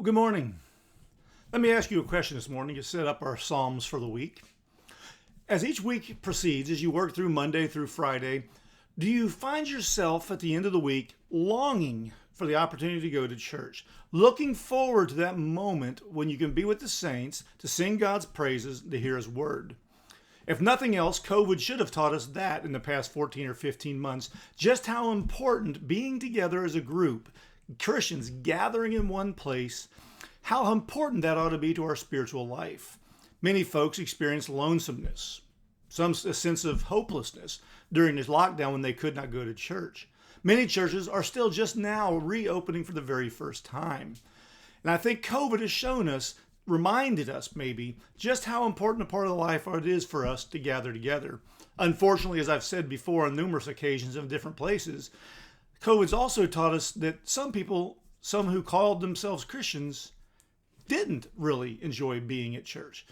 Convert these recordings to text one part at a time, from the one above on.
Well, good morning. Let me ask you a question this morning to set up our Psalms for the week. As each week proceeds, as you work through Monday through Friday, do you find yourself at the end of the week longing for the opportunity to go to church, looking forward to that moment when you can be with the saints to sing God's praises, to hear His word? If nothing else, COVID should have taught us that in the past 14 or 15 months, just how important being together as a group, Christians gathering in one place, how important that ought to be to our spiritual life. Many folks experience lonesomeness, some a sense of hopelessness during this lockdown when they could not go to church. Many churches are still just now reopening for the very first time. And I think COVID has shown us, reminded us maybe, just how important a part of the life it is for us to gather together. Unfortunately, as I've said before on numerous occasions in different places, COVID's also taught us that some people, some who called themselves Christians, didn't really enjoy being at church.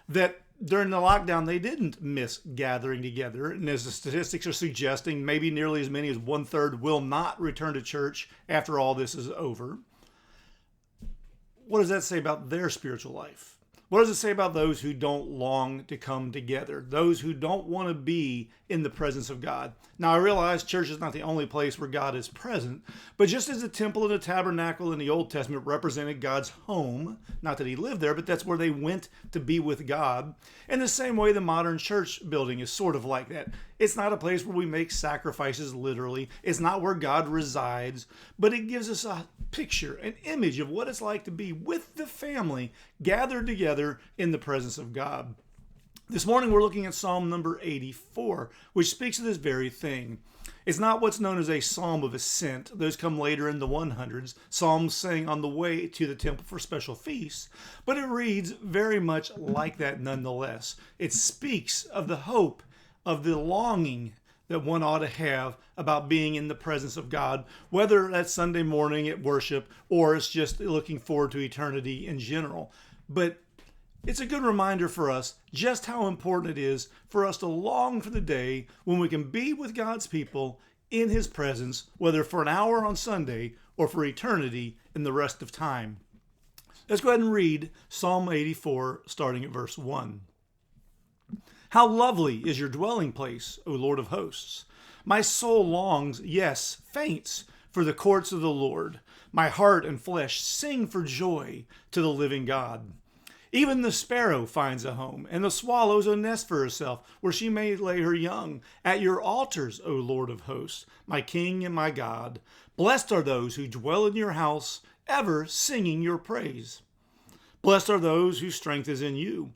That during the lockdown, they didn't miss gathering together. And as the statistics are suggesting, maybe nearly as many as 1/3 will not return to church after all this is over. What does that say about their spiritual life? What does it say about those who don't long to come together? Those who don't want to be in the presence of God? Now, I realize church is not the only place where God is present, but just as the temple and the tabernacle in the Old Testament represented God's home, not that He lived there, but that's where they went to be with God, in the same way the modern church building is sort of like that. It's not a place where we make sacrifices literally. It's not where God resides, but it gives us a picture, an image of what it's like to be with the family gathered together in the presence of God. This morning we're looking at Psalm number 84, which speaks of this very thing. It's not what's known as a psalm of ascent. Those come later in the 100s, psalms sang on the way to the temple for special feasts, but it reads very much like that nonetheless. It speaks of the hope, of the longing that one ought to have about being in the presence of God, whether that's Sunday morning at worship or it's just looking forward to eternity in general. But it's a good reminder for us just how important it is for us to long for the day when we can be with God's people in His presence, whether for an hour on Sunday or for eternity in the rest of time. Let's go ahead and read Psalm 84, starting at verse 1. How lovely is your dwelling place, O Lord of hosts! My soul longs, yes, faints, for the courts of the Lord. My heart and flesh sing for joy to the living God. Even the sparrow finds a home, and the swallows a nest for herself, where she may lay her young. At your altars, O Lord of hosts, my King and my God. Blessed are those who dwell in your house, ever singing your praise. Blessed are those whose strength is in you,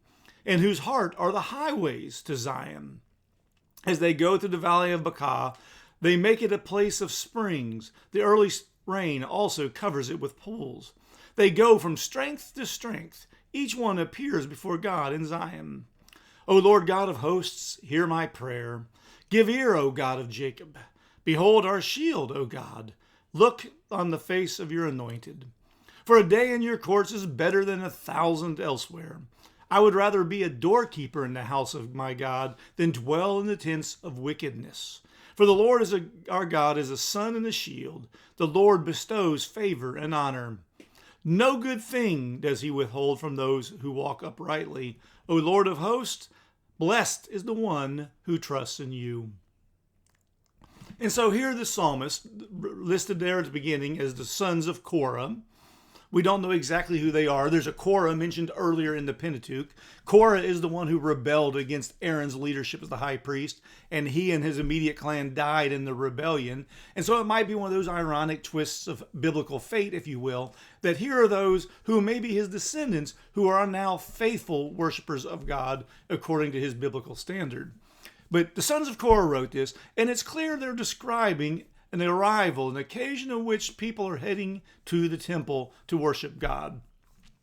and whose heart are the highways to Zion. As they go through the valley of Beck, they make it a place of springs. The early rain also covers it with pools. They go from strength to strength. Each one appears before God in Zion. O Lord God of hosts, hear my prayer. Give ear, O God of Jacob. Behold our shield, O God. Look on the face of your anointed. For a day in your courts is better than 1,000 elsewhere. I would rather be a doorkeeper in the house of my God than dwell in the tents of wickedness. For the Lord our God is a sun and a shield. The Lord bestows favor and honor. No good thing does He withhold from those who walk uprightly. O Lord of hosts, blessed is the one who trusts in you. And so here the psalmist, listed there at the beginning as the sons of Korah. We don't know exactly who they are. There's a Korah mentioned earlier in the Pentateuch. Korah is the one who rebelled against Aaron's leadership as the high priest, and he and his immediate clan died in the rebellion. And so it might be one of those ironic twists of biblical fate, if you will, that here are those who may be his descendants who are now faithful worshipers of God according to his biblical standard. But the sons of Korah wrote this, and it's clear they're describing an arrival, an occasion in which people are heading to the temple to worship God.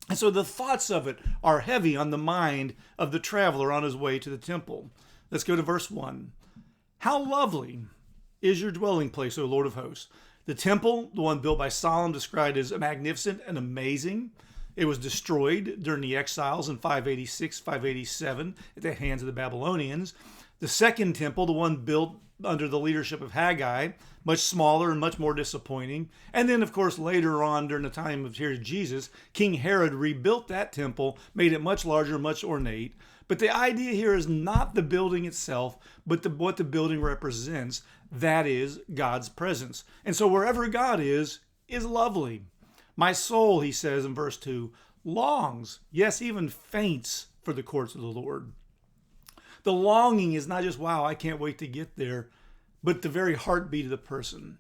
And so the thoughts of it are heavy on the mind of the traveler on his way to the temple. Let's go to verse 1. How lovely is your dwelling place, O Lord of hosts. The temple, the one built by Solomon, described as magnificent and amazing. It was destroyed during the exiles in 586, 587 at the hands of the Babylonians. The second temple, the one built under the leadership of Haggai, much smaller and much more disappointing. And then, of course, later on during the time of here Jesus, King Herod rebuilt that temple, made it much larger, much ornate. But the idea here is not the building itself, but what the building represents. That is God's presence. And so wherever God is lovely. My soul, he says in verse 2, longs, yes, even faints for the courts of the Lord. The longing is not just, wow, I can't wait to get there, but the very heartbeat of the person.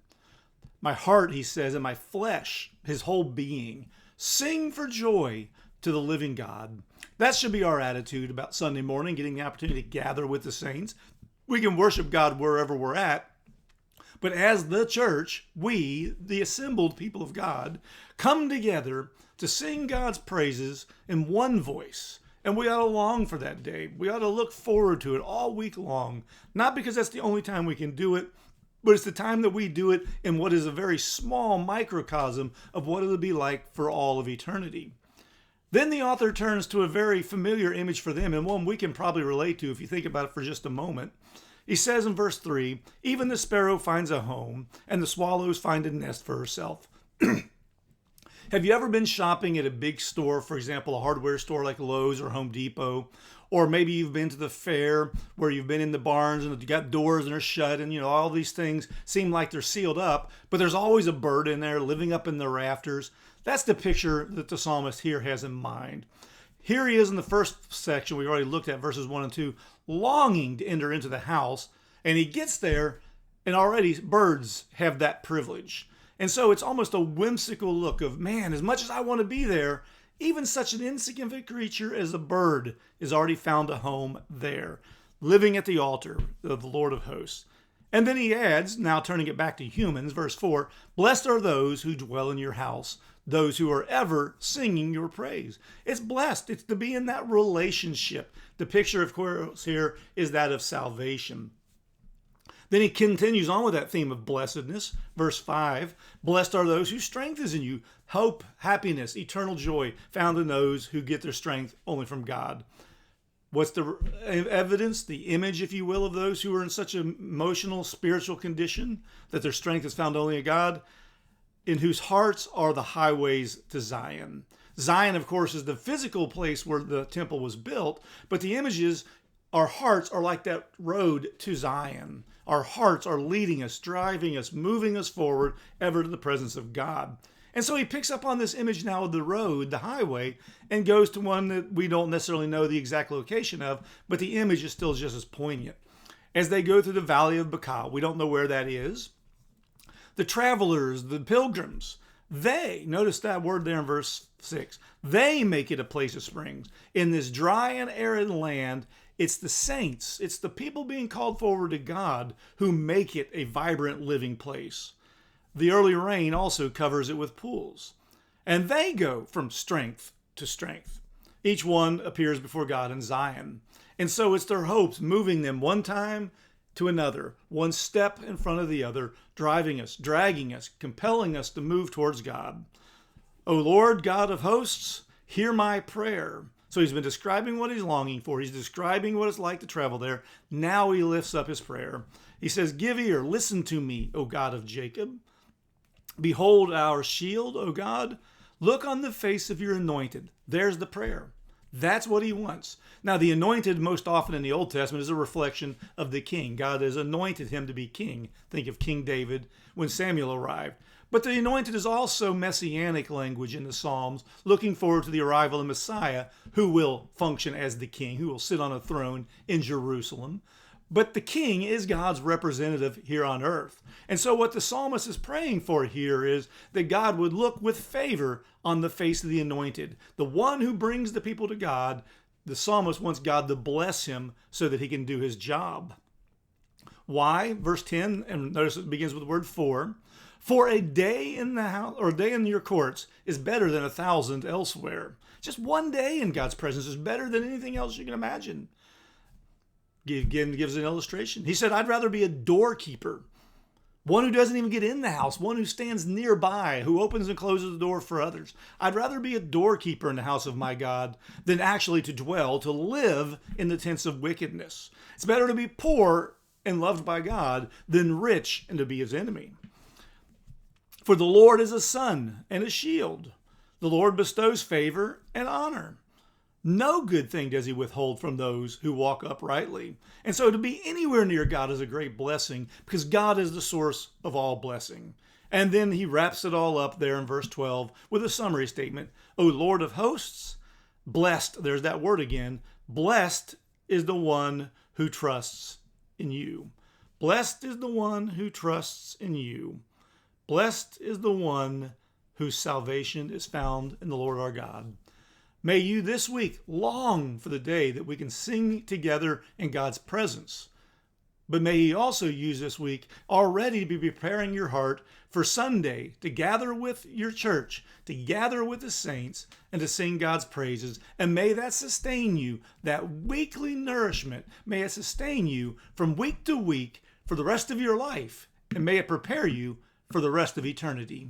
My heart, he says, and my flesh, his whole being, sing for joy to the living God. That should be our attitude about Sunday morning, getting the opportunity to gather with the saints. We can worship God wherever we're at, but as the church, we, the assembled people of God, come together to sing God's praises in one voice. And we ought to long for that day. We ought to look forward to it all week long. Not because that's the only time we can do it, but it's the time that we do it in what is a very small microcosm of what it'll be like for all of eternity. Then the author turns to a very familiar image for them, and one we can probably relate to if you think about it for just a moment. He says in verse 3, even the sparrow finds a home, and the swallows find a nest for herself. Have you ever been shopping at a big store, for example, a hardware store like Lowe's or Home Depot? Or maybe you've been to the fair where you've been in the barns and you got doors and they're shut and, all these things seem like they're sealed up, but there's always a bird in there living up in the rafters. That's the picture that the psalmist here has in mind. Here he is in the first section we already looked at, verses 1 and 2, longing to enter into the house, and he gets there and already birds have that privilege. And so it's almost a whimsical look of, man, as much as I want to be there, even such an insignificant creature as a bird is already found a home there, living at the altar of the Lord of hosts. And then he adds, now turning it back to humans, verse 4, blessed are those who dwell in your house, those who are ever singing your praise. It's blessed. It's to be in that relationship. The picture, of course, here is that of salvation. Then he continues on with that theme of blessedness. Verse 5, blessed are those whose strength is in you. Hope, happiness, eternal joy found in those who get their strength only from God. What's the evidence, the image, if you will, of those who are in such an emotional, spiritual condition that their strength is found only in God? In whose hearts are the highways to Zion. Zion, of course, is the physical place where the temple was built, but the images, our hearts are like that road to Zion. Our hearts are leading us, driving us, moving us forward ever to the presence of God. And so he picks up on this image now of the road, the highway, and goes to one that we don't necessarily know the exact location of, but the image is still just as poignant. As they go through the valley of Beck, we don't know where that is. The travelers, the pilgrims, they, notice that word there in verse 6, they make it a place of springs. In this dry and arid land, it's the saints, it's the people being called forward to God who make it a vibrant living place. The early rain also covers it with pools. And they go from strength to strength. Each one appears before God in Zion. And so it's their hopes moving them one time to another, one step in front of the other, driving us, dragging us, compelling us to move towards God. O Lord, God of hosts, hear my prayer. So he's been describing what he's longing for. He's describing what it's like to travel there. Now he lifts up his prayer. He says, give ear, listen to me, O God of Jacob. Behold our shield, O God. Look on the face of your anointed. There's the prayer. That's what he wants. Now, the anointed most often in the Old Testament is a reflection of the king. God has anointed him to be king. Think of King David when Samuel arrived. But the anointed is also messianic language in the Psalms, looking forward to the arrival of Messiah, who will function as the king, who will sit on a throne in Jerusalem. But the king is God's representative here on earth. And so what the psalmist is praying for here is that God would look with favor on the face of the anointed. The one who brings the people to God, the psalmist wants God to bless him so that he can do his job. Why? Verse 10, and notice it begins with the word for. For a day in the house, or a day in your courts is better than 1,000 elsewhere. Just one day in God's presence is better than anything else you can imagine. Again, gives an illustration. He said, I'd rather be a doorkeeper, one who doesn't even get in the house, one who stands nearby, who opens and closes the door for others. I'd rather be a doorkeeper in the house of my God than actually to dwell, to live in the tents of wickedness. It's better to be poor and loved by God than rich and to be his enemy. For the Lord is a sun and a shield. The Lord bestows favor and honor. No good thing does he withhold from those who walk uprightly. And so to be anywhere near God is a great blessing because God is the source of all blessing. And then he wraps it all up there in verse 12 with a summary statement. O Lord of hosts, blessed, there's that word again, blessed is the one who trusts in you. Blessed is the one who trusts in you. Blessed is the one whose salvation is found in the Lord our God. May you this week long for the day that we can sing together in God's presence. But may he also use this week already to be preparing your heart for Sunday to gather with your church, to gather with the saints, and to sing God's praises. And may that sustain you, that weekly nourishment, may it sustain you from week to week for the rest of your life. And may it prepare you for the rest of eternity.